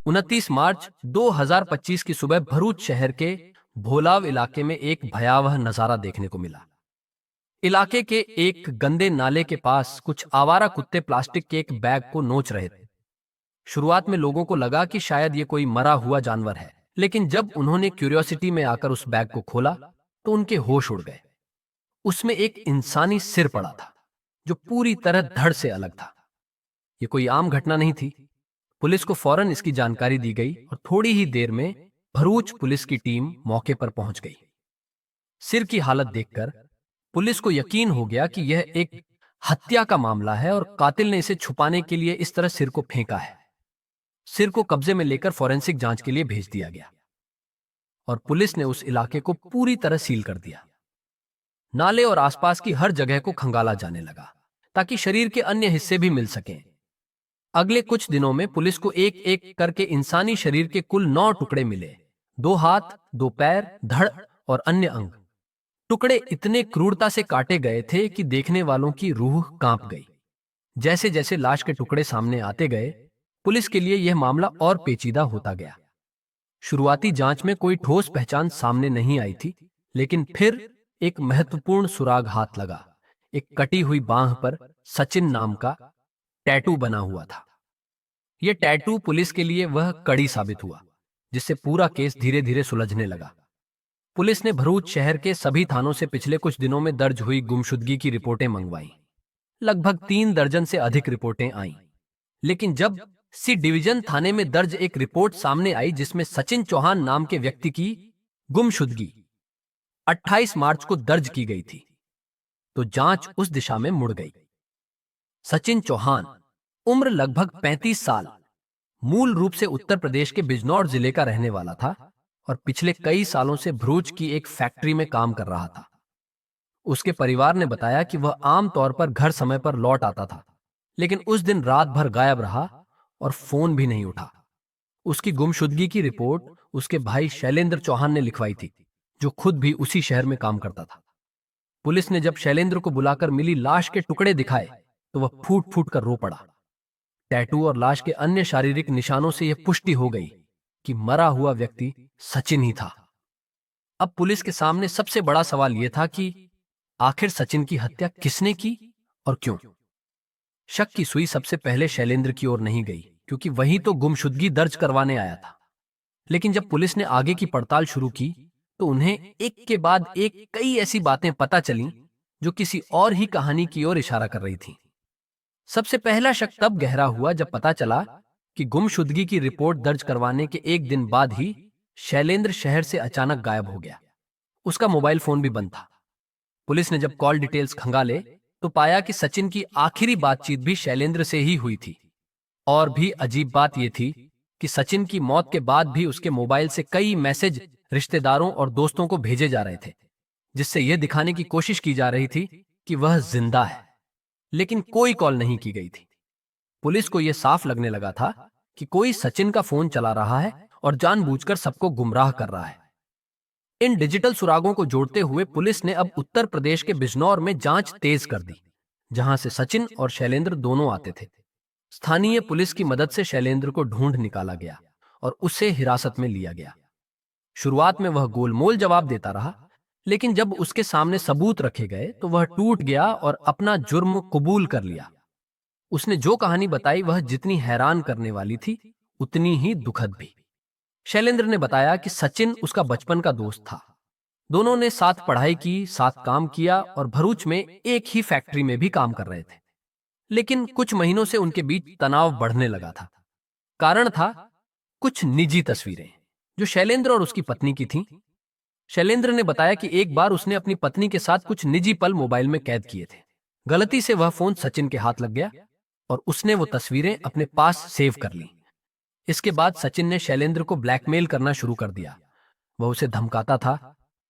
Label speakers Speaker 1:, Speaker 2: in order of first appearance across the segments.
Speaker 1: 29 मार्च 2025 की सुबह भरूच शहर के भोलाव इलाके में एक भयावह नजारा देखने को मिला। इलाके के एक गंदे नाले के पास कुछ आवारा कुत्ते प्लास्टिक के एक बैग को नोच रहे थे। शुरुआत में लोगों को लगा कि शायद ये कोई मरा हुआ जानवर है, लेकिन जब उन्होंने क्यूरियोसिटी में आकर उस बैग को खोला तो उनके होश उड़ गए। उसमें एक इंसानी सिर पड़ा था जो पूरी तरह धड़ से अलग था। ये कोई आम घटना नहीं थी। पुलिस को फौरन इसकी जानकारी दी गई और थोड़ी ही देर में भरूच पुलिस की टीम मौके पर पहुंच गई। सिर की हालत देखकर पुलिस को यकीन हो गया कि यह एक हत्या का मामला है और कातिल ने इसे छुपाने के लिए इस तरह सिर को फेंका है। सिर को कब्जे में लेकर फॉरेंसिक जांच के लिए भेज दिया गया और पुलिस ने उस इलाके को पूरी तरह सील कर दिया। नाले और आसपास की हर जगह को खंगाला जाने लगा ताकि शरीर के अन्य हिस्से भी मिल सकें। अगले कुछ दिनों में पुलिस को एक एक करके इंसानी शरीर के कुल 9 टुकड़े मिले। 2 हाथ, 2 पैर, धड़ और अन्य अंग। टुकड़े इतने क्रूरता से काटे गए थे कि देखने वालों की रूह कांप गई। जैसे जैसे लाश के टुकड़े सामने आते गए, पुलिस के लिए यह मामला और पेचीदा होता गया। शुरुआती जांच में कोई ठोस पहचान सामने नहीं आई थी, लेकिन फिर एक महत्वपूर्ण सुराग हाथ लगा। एक कटी हुई बांह पर सचिन नाम का टैटू बना हुआ था। यह टैटू पुलिस के लिए वह कड़ी साबित हुआ जिससे पूरा केस धीरे धीरे सुलझने लगा। पुलिस ने भरूच शहर के सभी थानों से पिछले कुछ दिनों में दर्ज हुई गुमशुदगी की रिपोर्टें मंगवाईं। लगभग 3 दर्जन से अधिक रिपोर्टें आईं। लेकिन जब सी डिवीजन थाने में दर्ज एक रिपोर्ट सामने आई जिसमें सचिन चौहान नाम के व्यक्ति की गुमशुदगी 28 मार्च को दर्ज की गई थी, तो जांच उस दिशा में मुड़ गई। सचिन चौहान, उम्र लगभग 35 साल, मूल रूप से उत्तर प्रदेश के बिजनौर जिले का रहने वाला था और पिछले कई सालों से भरूच की एक फैक्ट्री में काम कर रहा था। उसके परिवार ने बताया कि वह आम तौर पर घर समय पर लौट आता था, लेकिन उस दिन रात भर गायब रहा और फोन भी नहीं उठा। उसकी गुमशुदगी की रिपोर्ट उसके भाई शैलेंद्र चौहान ने लिखवाई थी, जो खुद भी उसी शहर में काम करता था। पुलिस ने जब शैलेंद्र को बुलाकर मिली लाश के टुकड़े दिखाए तो वह फूट फूट कर रो पड़ा। टैटू और लाश के अन्य शारीरिक निशानों से यह पुष्टि हो गई कि मरा हुआ व्यक्ति सचिन ही था। अब पुलिस के सामने सबसे बड़ा सवाल यह था कि आखिर सचिन की हत्या किसने की और क्यों। शक की सुई सबसे पहले शैलेंद्र की ओर नहीं गई, क्योंकि वही तो गुमशुदगी दर्ज करवाने आया था। लेकिन जब पुलिस ने आगे की पड़ताल शुरू की तो उन्हें एक के बाद एक कई ऐसी बातें पता चलीं जो किसी और ही कहानी की ओर इशारा कर रही थीं। सबसे पहला शक तब गहरा हुआ जब पता चला कि गुमशुदगी की रिपोर्ट दर्ज करवाने के एक दिन बाद ही शैलेंद्र शहर से अचानक गायब हो गया। उसका मोबाइल फोन भी बंद था। पुलिस ने जब कॉल डिटेल्स खंगाले तो पाया कि सचिन की आखिरी बातचीत भी शैलेंद्र से ही हुई थी। और भी अजीब बात यह थी कि सचिन की मौत के बाद भी उसके मोबाइल से कई मैसेज रिश्तेदारों और दोस्तों को भेजे जा रहे थे, जिससे यह दिखाने की कोशिश की जा रही थी कि वह जिंदा है, लेकिन कोई कॉल नहीं की गई थी। पुलिस को यह साफ लगने लगा था कि कोई सचिन का फोन चला रहा है और जानबूझकर सबको गुमराह कर रहा है। इन डिजिटल सुरागों को जोड़ते हुए पुलिस ने अब उत्तर प्रदेश के बिजनौर में जांच तेज कर दी, जहां से सचिन और शैलेंद्र दोनों आते थे। स्थानीय पुलिस की मदद से शैलेंद्र को ढूंढ निकाला गया और उसे हिरासत में लिया गया। शुरुआत में वह गोलमोल जवाब देता रहा, लेकिन जब उसके सामने सबूत रखे गए तो वह टूट गया और अपना जुर्म कबूल कर लिया। उसने जो कहानी बताई वह जितनी हैरान करने वाली थी, उतनी ही दुखद भी। शैलेंद्र ने बताया कि सचिन उसका बचपन का दोस्त था। दोनों ने साथ पढ़ाई की, साथ काम किया और भरूच में एक ही फैक्ट्री में भी काम कर रहे थे। लेकिन कुछ महीनों से उनके बीच तनाव बढ़ने लगा था। कारण था कुछ निजी तस्वीरें जो शैलेंद्र और उसकी पत्नी की थीं। शैलेंद्र ने बताया कि एक बार उसने अपनी पत्नी के साथ कुछ निजी पल मोबाइल में कैद किए थे। गलती से वह फोन सचिन के हाथ लग गया और उसने वो तस्वीरें अपने पास सेव कर लीं। इसके बाद सचिन ने शैलेंद्र को ब्लैकमेल करना शुरू कर दिया। वह उसे धमकाता था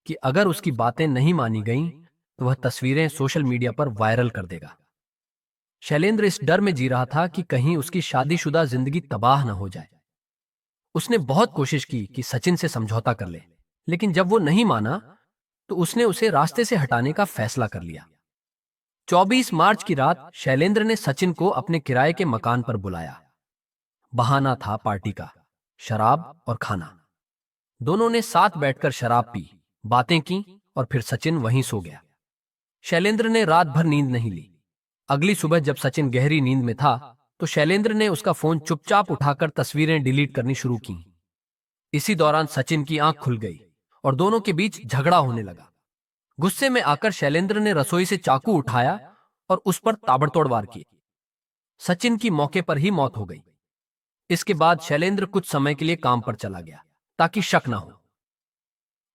Speaker 1: कि अगर उसकी बातें नहीं मानी गईं तो वह तस्वीरें सोशल मीडिया पर वायरल कर देगा। शैलेंद्र इस डर में जी रहा था कि कहीं उसकी शादीशुदा जिंदगी तबाह न हो जाए। उसने बहुत कोशिश की कि सचिन से समझौता कर ले, लेकिन जब वो नहीं माना तो उसने उसे रास्ते से हटाने का फैसला कर लिया। 24 मार्च की रात शैलेंद्र ने सचिन को अपने किराए के मकान पर बुलाया। बहाना था पार्टी का, शराब और खाना। दोनों ने साथ बैठकर शराब पी, बातें की और फिर सचिन वहीं सो गया। शैलेंद्र ने रात भर नींद नहीं ली। अगली सुबह जब सचिन गहरी नींद में था तो शैलेंद्र ने उसका फोन चुपचाप उठाकर तस्वीरें डिलीट करनी शुरू की। इसी दौरान सचिन की आंख खुल गई और दोनों के बीच झगड़ा होने लगा। गुस्से में आकर शैलेंद्र ने रसोई से चाकू उठाया और उस पर ताबड़तोड़ वार किए। सचिन की मौके पर ही मौत हो गई। इसके बाद शैलेंद्र कुछ समय के लिए काम पर चला गया ताकि शक ना हो।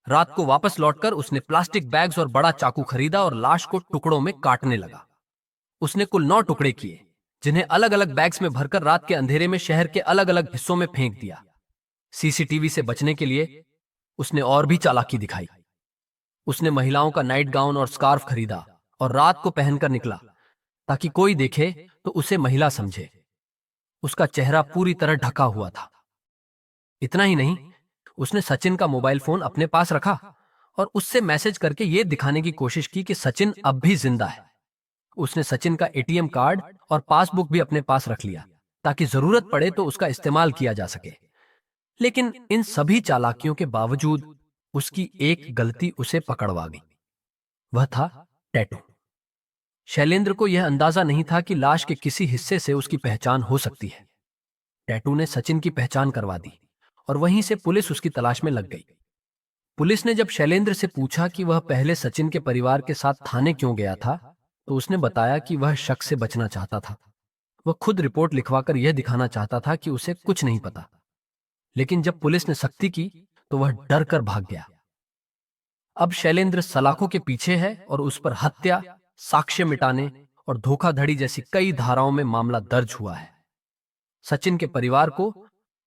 Speaker 1: रात को वापस लौटकर उसने प्लास्टिक बैग्स और बड़ा चाकू खरीदा और लाश को टुकड़ों में काटने लगा। उसने कुल 9 टुकड़े किए, जिन्हें अलग अलग बैग्स में भरकर रात के अंधेरे में शहर के अलग अलग हिस्सों में फेंक दिया। सीसीटीवी से बचने के लिए उसने और भी चालाकी दिखाई। उसने महिलाओं का नाइट गाउन और स्कार्फ खरीदा और रात को पहनकर निकला ताकि कोई देखे तो उसे महिला समझे। उसका चेहरा पूरी तरह ढका हुआ था। इतना ही नहीं, उसने सचिन का मोबाइल फोन अपने पास रखा और उससे मैसेज करके यह दिखाने की कोशिश की कि सचिन अब भी जिंदा है। उसने सचिन का एटीएम कार्ड और पासबुक भी अपने पास रख लिया ताकि जरूरत पड़े तो उसका इस्तेमाल किया जा सके। लेकिन इन सभी चालाकियों के बावजूद उसकी एक गलती उसे पकड़वा गई। वह था टैटू। शैलेंद्र को यह अंदाजा नहीं था कि लाश के किसी हिस्से से उसकी पहचान हो सकती है। टैटू ने सचिन की पहचान करवा दी और वहीं से पुलिस उसकी तलाश में लग गई। पुलिस ने जब शैलेंद्र से पूछा कि वह पहले सचिन के परिवार के साथ थाने क्यों गया था, तो उसने बताया कि वह शक से बचना चाहता था। वह खुद रिपोर्ट लिखवाकर यह दिखाना चाहता था कि उसे कुछ नहीं पता। लेकिन जब पुलिस ने सख्ती की तो वह डर कर भाग गया। अब शैलेंद्र सलाखों के पीछे है और उस पर हत्या, साक्ष्य मिटाने और धोखाधड़ी जैसी कई धाराओं में मामला दर्ज हुआ है। सचिन के परिवार को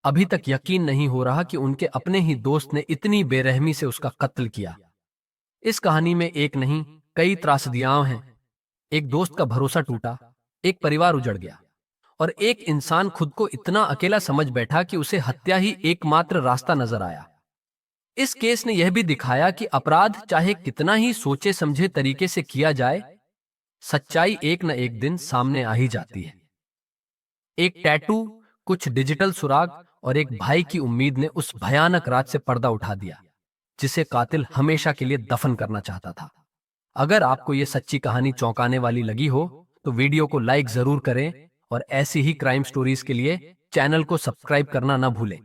Speaker 1: अभी तक यकीन नहीं हो रहा कि उनके अपने ही दोस्त ने इतनी बेरहमी से उसका कत्ल किया। इस कहानी में एक नहीं, कई त्रासदियां हैं। एक दोस्त का भरोसा टूटा, एक परिवार उजड़ गया और एक इंसान खुद को इतना अकेला समझ बैठा कि उसे हत्या ही एकमात्र रास्ता नजर आया। इस केस ने यह भी दिखाया कि अपराध चाहे कितना ही सोचे समझे तरीके से किया जाए, सच्चाई एक न एक दिन सामने आ ही जाती है। एक टैटू, कुछ डिजिटल सुराग और एक भाई की उम्मीद ने उस भयानक रात से पर्दा उठा दिया जिसे कातिल हमेशा के लिए दफन करना चाहता था। अगर आपको यह सच्ची कहानी चौंकाने वाली लगी हो तो वीडियो को लाइक जरूर करें और ऐसी ही क्राइम स्टोरीज के लिए चैनल को सब्सक्राइब करना ना भूलें।